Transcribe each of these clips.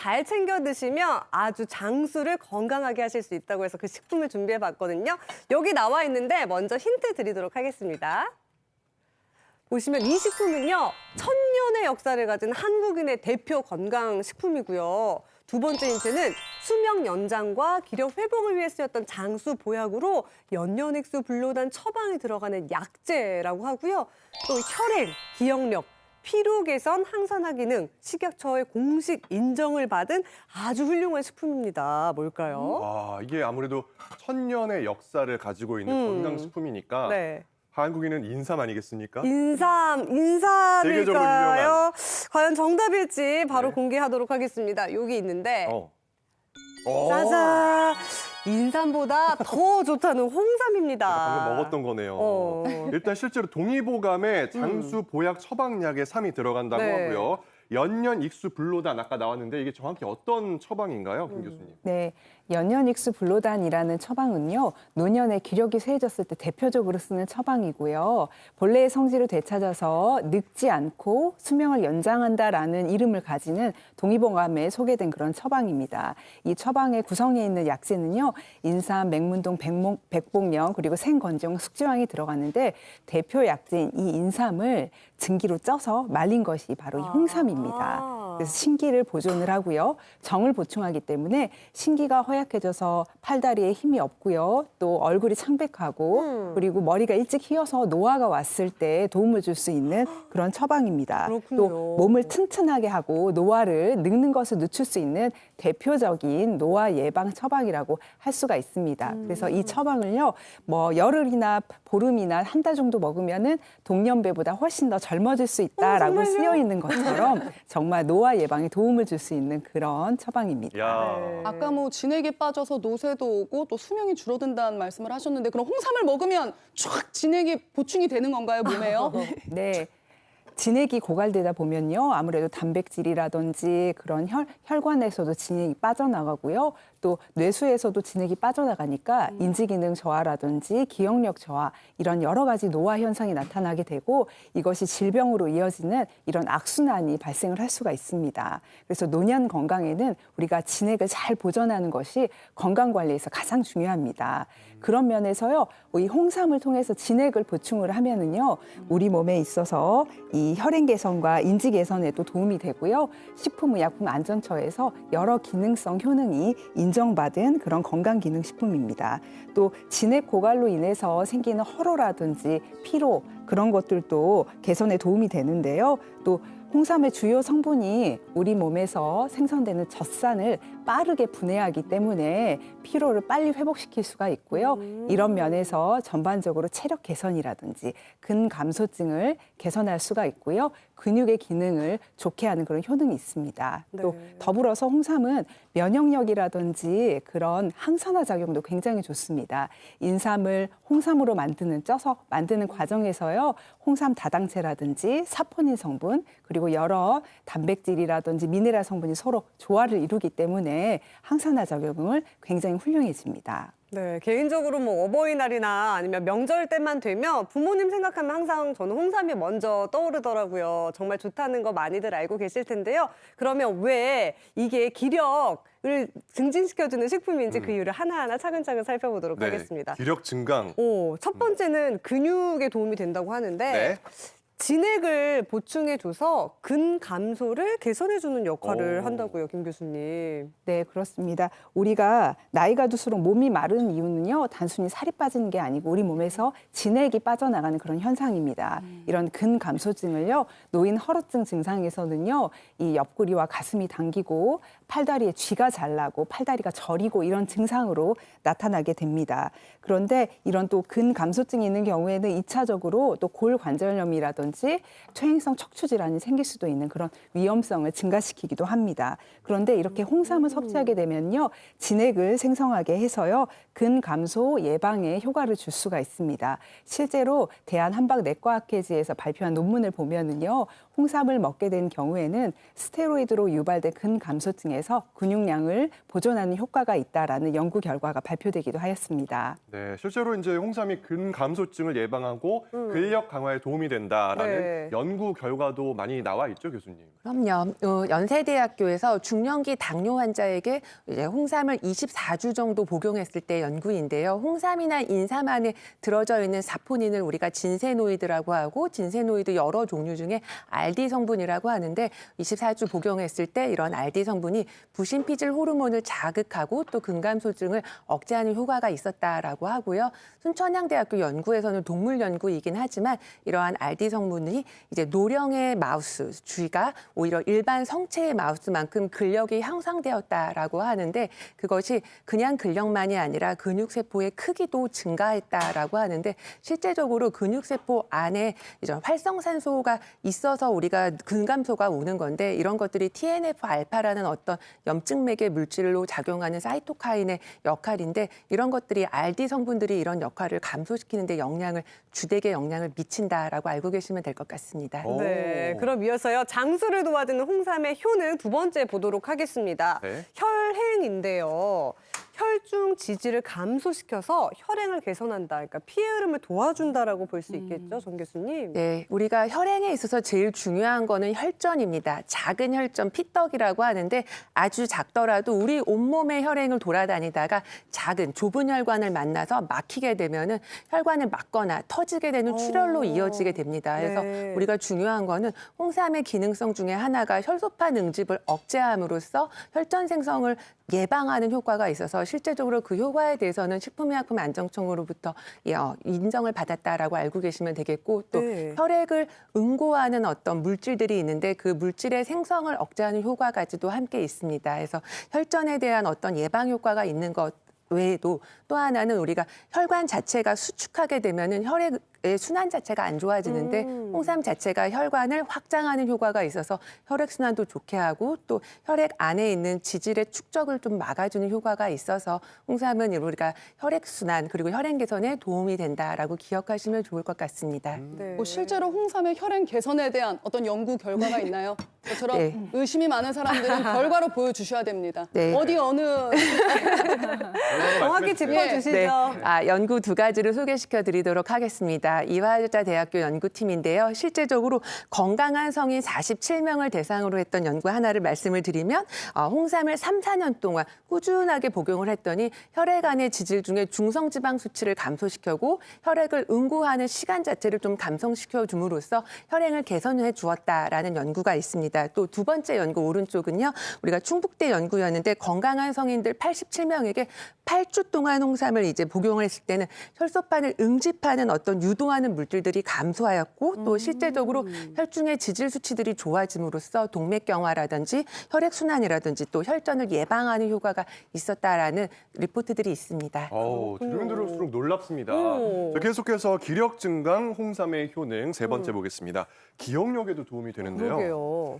잘 챙겨 드시면 아주 장수를 건강하게 하실 수 있다고 해서 그 식품을 준비해봤거든요. 여기 나와 있는데 먼저 힌트 드리도록 하겠습니다. 보시면 이 식품은요, 1000년의 역사를 가진 한국인의 대표 건강식품이고요. 두 번째 힌트는 수명 연장과 기력 회복을 위해 쓰였던 장수 보약으로 연년액수 불로단 처방이 들어가는 약재라고 하고요. 또 혈행, 기억력, 피로 개선, 항산화 기능, 식약처의 공식 인정을 받은 아주 훌륭한 식품입니다. 뭘까요? 와, 이게 아무래도 1000년의 역사를 가지고 있는 건강식품이니까 네. 한국인은 인삼 아니겠습니까? 인삼일까요? 세계적으로 유명한. 과연 정답일지 바로 네. 공개하도록 하겠습니다. 여기 있는데 오. 짜잔! 인삼보다 더 좋다는 홍삼입니다. 방금 먹었던 거네요. 일단 실제로 동의보감에 장수 보약 처방약에 삼이 들어간다고 네. 하고요. 연년익수 불로단 아까 나왔는데 이게 정확히 어떤 처방인가요, 김 교수님? 네, 연년익수 불로단이라는 처방은요, 노년에 기력이 쇠해졌을 때 대표적으로 쓰는 처방이고요. 본래의 성질을 되찾아서 늙지 않고 수명을 연장한다라는 이름을 가지는 동의보감에 소개된 그런 처방입니다. 이 처방의 구성에 있는 약재는요, 인삼, 맹문동, 백복령, 그리고 생건정, 숙지황이 들어가는데 대표 약재인 이 인삼을 증기로 쪄서 말린 것이 바로 이 홍삼입니다. 그래서 신기를 보존을 하고요. 정을 보충하기 때문에 신기가 허약해져서 팔다리에 힘이 없고요. 또 얼굴이 창백하고 그리고 머리가 일찍 휘어서 노화가 왔을 때 도움을 줄 수 있는 그런 처방입니다. 그렇군요. 또 몸을 튼튼하게 하고 노화를 늙는 것을 늦출 수 있는 대표적인 노화 예방 처방이라고 할 수가 있습니다. 그래서 이 처방을요, 뭐 열흘이나 보름이나 한 달 정도 먹으면은 동년배보다 훨씬 더 젊어질 수 있다라고 쓰여 있는 것처럼 정말 노화 예방에 도움을 줄 수 있는 그런 처방입니다. 야. 아까 뭐 진액에 빠져서 노쇠도 오고 또 수명이 줄어든다는 말씀을 하셨는데 그럼 홍삼을 먹으면 쫙 진액이 보충이 되는 건가요, 몸에요? 네. 진액이 고갈되다 보면요, 아무래도 단백질이라든지 그런 혈관에서도 진액이 빠져나가고요. 또 뇌수에서도 진액이 빠져나가니까 인지기능 저하라든지 기억력 저하 이런 여러 가지 노화 현상이 나타나게 되고 이것이 질병으로 이어지는 이런 악순환이 발생을 할 수가 있습니다. 그래서 노년 건강에는 우리가 진액을 잘 보존하는 것이 건강 관리에서 가장 중요합니다. 그런 면에서요, 이 홍삼을 통해서 진액을 보충을 하면은요, 우리 몸에 있어서 이 혈행 개선과 인지 개선에도 도움이 되고요. 식품의약품안전처에서 여러 기능성 효능이 인정받은 그런 건강기능식품입니다. 또 진액 고갈로 인해서 생기는 허로라든지 피로 그런 것들도 개선에 도움이 되는데요. 또 홍삼의 주요 성분이 우리 몸에서 생성되는 젖산을 빠르게 분해하기 때문에 피로를 빨리 회복시킬 수가 있고요. 이런 면에서 전반적으로 체력 개선이라든지 근감소증을 개선할 수가 있고요. 근육의 기능을 좋게 하는 그런 효능이 있습니다. 또 더불어서 홍삼은 면역력이라든지 그런 항산화 작용도 굉장히 좋습니다. 인삼을 홍삼으로 쪄서 만드는 과정에서요. 홍삼 다당체라든지 사포닌 성분 그리고 여러 단백질이라든지 미네랄 성분이 서로 조화를 이루기 때문에 항산화 작용을 굉장히 훌륭해집니다. 네, 개인적으로 뭐 어버이날이나 아니면 명절 때만 되면 부모님 생각하면 항상 저는 홍삼이 먼저 떠오르더라고요. 정말 좋다는 거 많이들 알고 계실 텐데요. 그러면 왜 이게 기력을 증진시켜주는 식품인지 그 이유를 하나하나 차근차근 살펴보도록 네, 하겠습니다. 기력 증강. 첫 번째는 근육에 도움이 된다고 하는데 네. 진액을 보충해줘서 근감소를 개선해주는 역할을 오. 한다고요, 김 교수님. 네, 그렇습니다. 우리가 나이가 들수록 몸이 마른 이유는요, 단순히 살이 빠지는 게 아니고 우리 몸에서 진액이 빠져나가는 그런 현상입니다. 이런 근감소증을요, 노인 허루증 증상에서는요, 이 옆구리와 가슴이 당기고 팔다리에 쥐가 잘 나고 팔다리가 저리고 이런 증상으로 나타나게 됩니다. 그런데 이런 또 근감소증이 있는 경우에는 2차적으로 또 골관절염이라든지 퇴행성 척추 질환이 생길 수도 있는 그런 위험성을 증가시키기도 합니다. 그런데 이렇게 홍삼을 섭취하게 되면요, 진액을 생성하게 해서요, 근감소 예방에 효과를 줄 수가 있습니다. 실제로 대한한방내과학회지에서 발표한 논문을 보면은요, 홍삼을 먹게 된 경우에는 스테로이드로 유발된 근감소증에서 근육량을 보존하는 효과가 있다라는 연구 결과가 발표되기도 하였습니다. 네, 실제로 이제 홍삼이 근감소증을 예방하고 근력 강화에 도움이 된다라는 네. 연구 결과도 많이 나와 있죠, 교수님. 그럼요. 연세대학교에서 중년기 당뇨 환자에게 이제 홍삼을 24주 정도 복용했을 때 연구인데요. 홍삼이나 인삼 안에 들어져 있는 사포닌을 우리가 진세노이드라고 하고 진세노이드 여러 종류 중에 RD 성분이라고 하는데 24주 복용했을 때 이런 RD 성분이 부신피질 호르몬을 자극하고 또 근감소증을 억제하는 효과가 있었다라고 하고요. 순천향대학교 연구에서는 동물 연구이긴 하지만 이러한 RD 성분이 이제 노령의 마우스, 쥐가 오히려 일반 성체의 마우스만큼 근력이 향상되었다라고 하는데 그것이 그냥 근력만이 아니라 근육세포의 크기도 증가했다라고 하는데 실제적으로 근육세포 안에 이제 활성산소가 있어서 우리가 근감소가 오는 건데 이런 것들이 TNF-알파라는 어떤 염증맥의 물질로 작용하는 사이토카인의 역할인데 이런 것들이 RD 성분들이 이런 역할을 감소시키는 데 주되게 영향을 미친다라고 알고 계시면 될 것 같습니다. 오. 네, 그럼 이어서요. 장수를 도와주는 홍삼의 효능 두 번째 보도록 하겠습니다. 네. 혈행인데요. 혈중 지질을 감소시켜서 혈행을 개선한다. 그러니까 피해 흐름을 도와준다라고 볼 수 있겠죠, 정 교수님? 네, 우리가 혈행에 있어서 제일 중요한 거는 혈전입니다. 작은 혈전, 피떡이라고 하는데 아주 작더라도 우리 온몸의 혈행을 돌아다니다가 작은 좁은 혈관을 만나서 막히게 되면은 혈관을 막거나 터지게 되는 출혈로 이어지게 됩니다. 그래서 네. 우리가 중요한 거는 홍삼의 기능성 중에 하나가 혈소판 응집을 억제함으로써 혈전 생성을 예방하는 효과가 있어서 실제적으로 그 효과에 대해서는 식품의약품안정청으로부터 인정을 받았다라고 알고 계시면 되겠고 또 네. 혈액을 응고하는 어떤 물질들이 있는데 그 물질의 생성을 억제하는 효과까지도 함께 있습니다. 그래서 혈전에 대한 어떤 예방 효과가 있는 것 외에도 또 하나는 우리가 혈관 자체가 수축하게 되면은 혈액의 순환 자체가 안 좋아지는데 홍삼 자체가 혈관을 확장하는 효과가 있어서 혈액 순환도 좋게 하고 또 혈액 안에 있는 지질의 축적을 좀 막아주는 효과가 있어서 홍삼은 우리가 혈액 순환 그리고 혈행 개선에 도움이 된다라고 기억하시면 좋을 것 같습니다. 네. 뭐 실제로 홍삼의 혈행 개선에 대한 어떤 연구 결과가 있나요? 저처럼 네. 의심이 많은 사람들은 결과로 보여주셔야 됩니다. 네. 어디 어느 정확히 짚어주시죠. 연구 두 가지를 소개시켜 드리도록 하겠습니다. 이화여자대학교 연구팀인데요. 실제적으로 건강한 성인 47명을 대상으로 했던 연구 하나를 말씀을 드리면 홍삼을 3, 4년 동안 꾸준하게 복용을 했더니 혈액 안의 지질 중에 중성지방 수치를 감소시켜고 혈액을 응고하는 시간 자체를 좀 감소시켜 줌으로써 혈행을 개선해 주었다라는 연구가 있습니다. 또 두 번째 연구 오른쪽은요. 우리가 충북대 연구였는데 건강한 성인들 87명에게 8주 동안 홍삼을 이제 복용을 했을 때는 혈소판을 응집하는 어떤 유도하는 물질들이 감소하였고 또 실제적으로 혈중의 지질 수치들이 좋아짐으로써 동맥경화라든지 혈액 순환이라든지 또 혈전을 예방하는 효과가 있었다라는 리포트들이 있습니다. 들으면 들을수록 놀랍습니다. 오. 자, 계속해서 기력 증강 홍삼의 효능 세 번째 보겠습니다. 기억력에도 도움이 되는데요. 그러게요.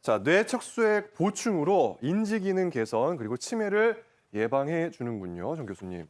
자, 뇌 척수액 보충으로 인지 기능 개선 그리고 치매를 예방해 주는군요, 정 교수님.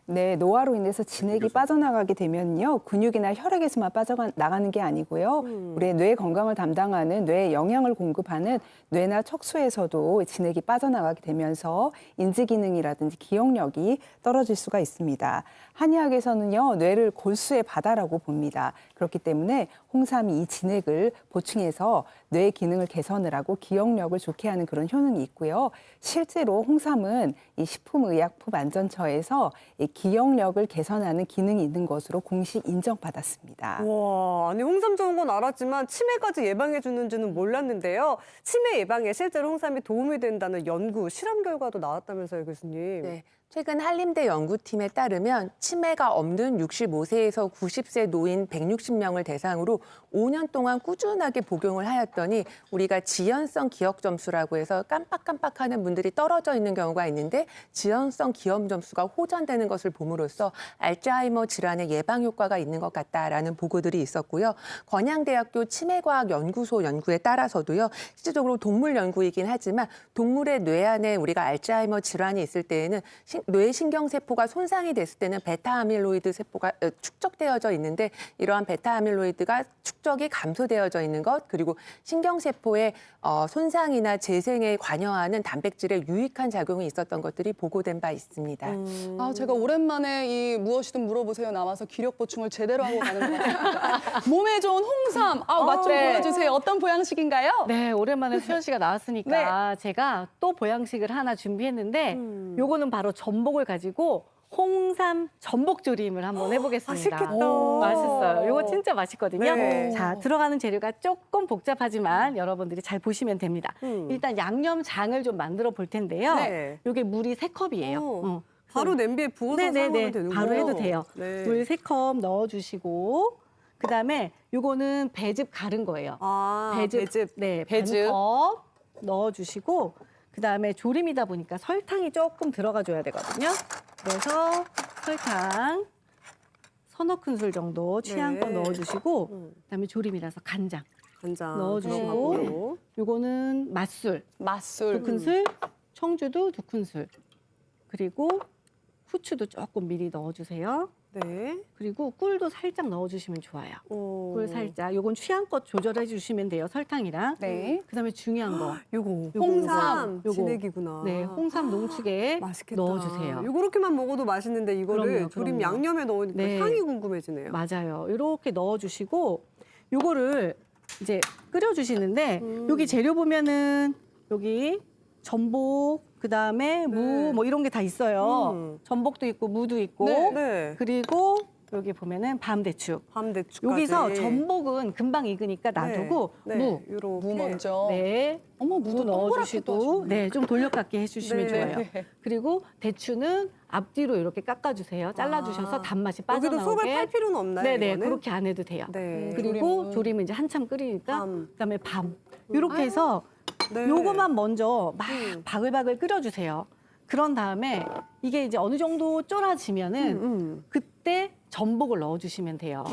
네, 노화로 인해서 진액이 빠져나가게 되면요, 근육이나 혈액에서만 빠져나가는 게 아니고요, 우리의 뇌 건강을 담당하는 뇌에 영양을 공급하는 뇌나 척수에서도 진액이 빠져나가게 되면서 인지 기능이라든지 기억력이 떨어질 수가 있습니다. 한의학에서는요, 뇌를 골수의 바다라고 봅니다. 그렇기 때문에 홍삼이 이 진액을 보충해서 뇌 기능을 개선을 하고 기억력을 좋게 하는 그런 효능이 있고요. 실제로 홍삼은 이 식품의약품안전처에서 이 기억력을 개선하는 기능이 있는 것으로 공식 인정받았습니다. 와, 아니 홍삼 좋은 건 알았지만 치매까지 예방해 주는지는 몰랐는데요. 치매 예방에 실제로 홍삼이 도움이 된다는 연구, 실험 결과도 나왔다면서요, 교수님. 네. 최근 한림대 연구팀에 따르면 치매가 없는 65세에서 90세 노인 160명을 대상으로 5년 동안 꾸준하게 복용을 하였더니 우리가 지연성 기억 점수라고 해서 깜빡깜빡하는 분들이 떨어져 있는 경우가 있는데 지연성 기억 점수가 호전되는 것을 것을 봄으로써 알츠하이머 질환의 예방 효과가 있는 것 같다라는 보고들이 있었고요. 건양대학교 치매과학연구소 연구에 따라서도요. 실질적으로 동물 연구이긴 하지만 동물의 뇌 안에 우리가 알츠하이머 질환이 있을 때에는 뇌 신경세포가 손상이 됐을 때는 베타아밀로이드 세포가 축적되어져 있는데 이러한 베타아밀로이드가 축적이 감소되어져 있는 것 그리고 신경세포의 손상이나 재생에 관여하는 단백질에 유익한 작용이 있었던 것들이 보고된 바 있습니다. 아, 제가 오랜만에 이 무엇이든 물어보세요 나와서 기력 보충을 제대로 하고 가는 것 같아요. 몸에 좋은 홍삼, 맛 좀 네. 보여주세요. 어떤 보양식인가요? 네, 오랜만에 수연 씨가 나왔으니까 네. 제가 또 보양식을 하나 준비했는데 요거는 바로 전복을 가지고 홍삼 전복조림을 한번 해보겠습니다. 맛있겠다. 맛있어요. 요거 진짜 맛있거든요. 네. 자, 들어가는 재료가 조금 복잡하지만 여러분들이 잘 보시면 됩니다. 일단 양념장을 좀 만들어 볼 텐데요. 네. 요게 물이 3컵이에요. 바로 냄비에 부어서 사용하면 되는 바로 거예요? 해도 돼요. 네. 물 3컵 넣어주시고 그다음에 요거는 배즙 가른 거예요. 배즙. 네, 배즙. 반컵 넣어주시고 그다음에 조림이다 보니까 설탕이 조금 들어가줘야 되거든요. 그래서 설탕 서너 큰술 정도 취향껏 네. 넣어주시고 그다음에 조림이라서 간장 간장 넣어주시고 들어가고. 요거는 맛술 맛술. 2큰술, 청주도 2큰술 그리고 후추도 조금 미리 넣어주세요. 네. 그리고 꿀도 살짝 넣어주시면 좋아요. 오. 꿀 살짝. 요건 취향껏 조절해 주시면 돼요. 설탕이랑. 네. 그다음에 중요한 거. 요거 요거, 홍삼 요거. 진액이구나. 네, 홍삼 농축에 맛있겠다. 넣어주세요. 요렇게만 먹어도 맛있는데 이거를 그럼요, 조림 그럼요. 양념에 넣으니까 네. 향이 궁금해지네요. 맞아요. 이렇게 넣어주시고 요거를 이제 끓여주시는데 여기 재료 보면은 여기 전복 그다음에 무 뭐 이런 게 다 있어요. 전복도 있고 무도 있고 네. 네. 그리고 여기 보면은 밤대추. 밤대추까지. 여기서 전복은 금방 익으니까 놔두고 네. 무. 요렇게. 무 먼저. 네. 어머, 무 무도 동그랗게도 넣어주시고, 하시네. 네, 좀 돌려깎기 해주시면 네. 좋아요. 그리고 대추는 앞뒤로 이렇게 깎아주세요. 잘라주셔서 단맛이 여기도 빠져나오게. 속을 팔 필요는 없나요? 네네, 이거는? 그렇게 안 해도 돼요. 네. 그리고 조림은 이제 한참 끓이니까, 밤. 그다음에 밤. 이렇게 해서 네. 요거만 먼저 막 바글바글 끓여주세요. 그런 다음에 이게 이제 어느 정도 쫄아지면은 그때 전복을 넣어주시면 돼요.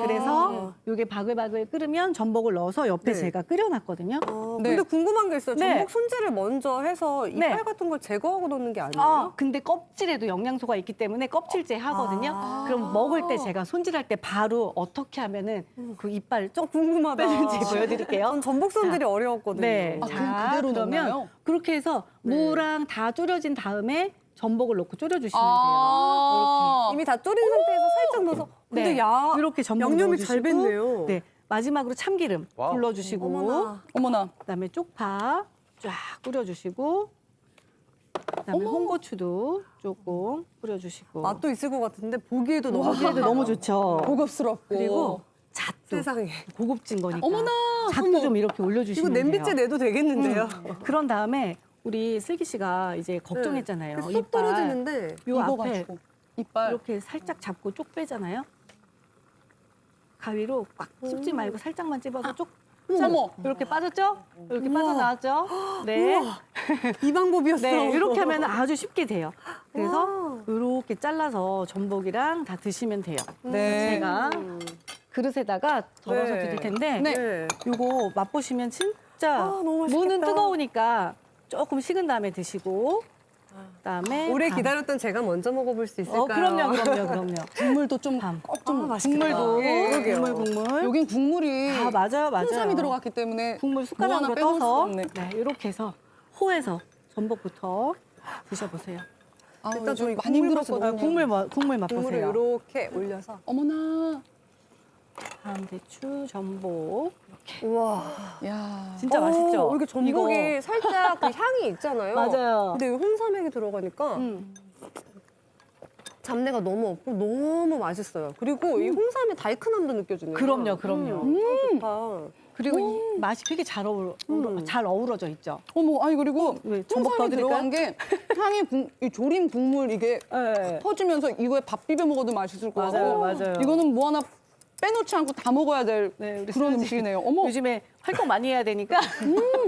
그래서 이게 바글바글 끓으면 전복을 넣어서 옆에 네. 제가 끓여놨거든요. 근데 궁금한 게 있어요. 네. 전복 손질을 먼저 해서 이빨 네. 같은 걸 제거하고 넣는 게 아니에요? 근데 껍질에도 영양소가 있기 때문에 껍질째 하거든요. 그럼 먹을 때 제가 손질할 때 바로 어떻게 하면은 그 이빨 좀 궁금하다. 빼는지 보여드릴게요. 전 전복 손질이 어려웠거든요. 네. 아, 그냥 그대로 그러면 넣나요? 그렇게 해서 무랑 다 졸여진 다음에 전복을 넣고 졸여주시면 돼요. 아. 이미 다 졸인 상태에서 살짝 넣어서. 근데 네. 야, 이렇게 전복 양념이 잘 넣어주시고, 뱄네요. 네. 마지막으로 참기름 와우. 둘러주시고 어머나. 어머나. 그다음에 쪽파 쫙 뿌려주시고 그다음에 홍고추도 조금 뿌려주시고 맛도 있을 것 같은데 보기에도 너무 보기에도 너무 좋죠. 고급스럽고. 그리고 잣도 세상에. 고급진 거니까 어머나, 잣도 좀 이렇게 이거 올려주시면 냄비째 돼요. 내도 되겠는데요? 그런 다음에 우리 슬기 씨가 이제 걱정했잖아요. 쏙 이빨. 떨어지는데. 요 앞에 익어가지고. 이빨. 이렇게 살짝 잡고 쪽 빼잖아요. 가위로 꽉 씹지 말고 살짝만 찝어서 쪽 어머. 이렇게 빠졌죠? 이렇게 빠져나왔죠? 네. 이 방법이었어. 네, 이렇게 하면 아주 쉽게 돼요. 그래서 이렇게 잘라서 전복이랑 다 드시면 돼요. 네. 제가 그릇에다가 덜어서 네. 드릴 텐데 네. 이거 맛보시면 진짜 너무 맛있겠다. 무는 뜨거우니까 조금 식은 다음에 드시고 그다음에 오래 밤. 기다렸던 제가 먼저 먹어볼 수 있을까요? 그럼요. 국물도 좀 밤. 꼭 좀 맛있겠다. 국물도 그러게요. 국물. 여긴 국물이 맞아요. 홍삼이 들어갔기 때문에 국물 뭐 숟가락으로 하나 빼놓을 수 떠서 없네. 네, 이렇게 해서 호에서 전복부터 드셔보세요. 아, 일단 좀 저희 많이 국물 힘들었거든요. 국물 국물을 맛보세요. 이렇게 올려서. 어머나. 밤대추, 전복. 우와. 야. 진짜 맛있죠? 이렇게 전복이 이거. 살짝 그 향이 있잖아요. 맞아요. 근데 이 홍삼액이 들어가니까 잡내가 너무 없고 너무 맛있어요. 그리고 이 홍삼의 달큰함도 느껴지네요. 그럼요. 좋다. 그리고 이 맛이 되게 잘 어우러져 있죠. 어머, 아니 그리고 왜, 전복 홍삼이 더 들어간 게 향이 이 조림 국물 이게 네. 퍼지면서 이거에 밥 비벼 먹어도 맛있을 것 맞아요, 같고 맞아요. 이거는 뭐 하나 빼놓지 않고 다 먹어야 될 네, 우리 그런 수지 음식이네요. 어머. 요즘에 활동 많이 해야 되니까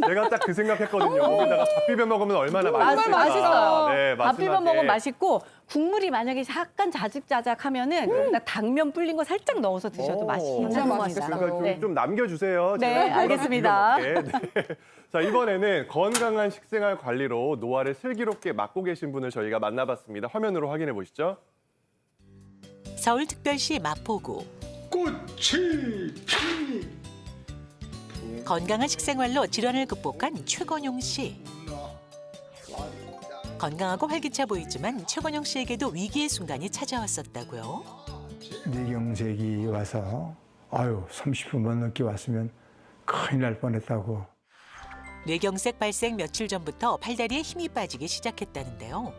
제가 딱 그 생각했거든요. 거기다가 밥 비벼 먹으면 얼마나 맛있을까. 맛있어요. 네, 밥 비벼 마지막에. 먹으면 맛있고 국물이 만약에 약간 자작자작하면은 여기다 당면 불린 거 살짝 넣어서 드셔도 오, 맛이 진짜 괜찮습니다. 맛있겠어요. 그러니까 네. 좀 남겨주세요. 네, 제가 몰아서 알겠습니다. 비벼 먹게. 네. 자, 이번에는 건강한 식생활 관리로 노화를 슬기롭게 막고 계신 분을 저희가 만나봤습니다. 화면으로 확인해 보시죠. 서울특별시 마포구. 꽃이 피 건강한 식생활로 질환을 극복한 최건용 씨. 건강하고 활기차 보이지만 최건용 씨에게도 위기의 순간이 찾아왔었다고요. 뇌경색이 와서 30분만 늦게 왔으면 큰일 날 뻔했다고. 뇌경색 발생 며칠 전부터 팔다리에 힘이 빠지기 시작했다는데요.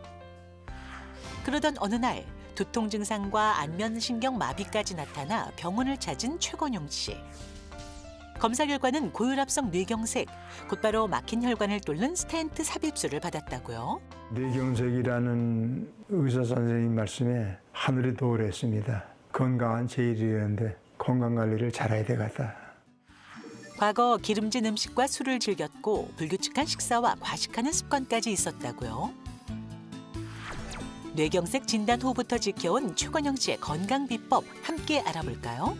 그러던 어느 날 두통 증상과 안면신경 마비까지 나타나 병원을 찾은 최건용 씨. 검사 결과는 고혈압성 뇌경색, 곧바로 막힌 혈관을 뚫는 스텐트 삽입술을 받았다고요. 뇌경색이라는 의사 선생님 말씀에 하늘이 도우랬습니다. 건강한 제일이라는데 건강 관리를 잘해야 되겠다. 과거 기름진 음식과 술을 즐겼고 불규칙한 식사와 과식하는 습관까지 있었다고요. 뇌경색 진단 후부터 지켜온 최건영 씨의 건강 비법 함께 알아볼까요?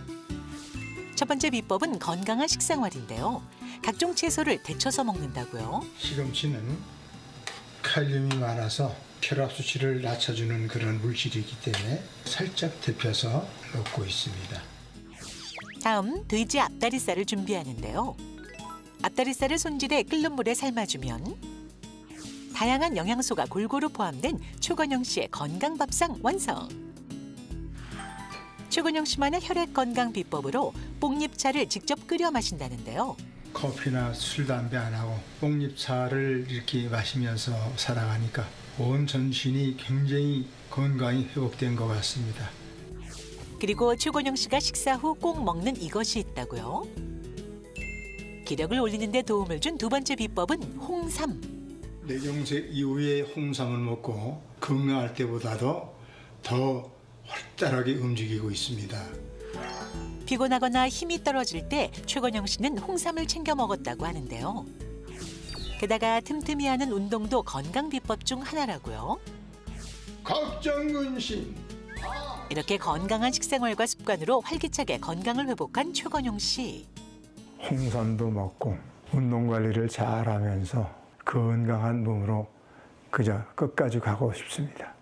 첫 번째 비법은 건강한 식생활인데요. 각종 채소를 데쳐서 먹는다고요. 시금치는 칼륨이 많아서 혈압 수치를 낮춰주는 그런 물질이기 때문에 살짝 데펴서 먹고 있습니다. 다음 돼지 앞다리살을 준비하는데요. 앞다리살을 손질해 끓는 물에 삶아주면 다양한 영양소가 골고루 포함된 최건영 씨의 건강 밥상 완성. 최건영 씨만의 혈액 건강 비법으로 뽕잎차를 직접 끓여 마신다는데요. 커피나 술, 담배 안 하고 뽕잎차를 이렇게 마시면서 살아가니까 온 전신이 굉장히 건강이 회복된 것 같습니다. 그리고 최건영 씨가 식사 후 꼭 먹는 이것이 있다고요. 기력을 올리는 데 도움을 준 두 번째 비법은 홍삼. 뇌경색 이후에 홍삼을 먹고 건강할 때보다도 더 활달하게 움직이고 있습니다. 피곤하거나 힘이 떨어질 때 최건영 씨는 홍삼을 챙겨 먹었다고 하는데요. 게다가 틈틈이 하는 운동도 건강 비법 중 하나라고요. 각장근심. 이렇게 건강한 식생활과 습관으로 활기차게 건강을 회복한 최건용 씨. 홍삼도 먹고 운동 관리를 잘하면서 건강한 몸으로 그저 끝까지 가고 싶습니다.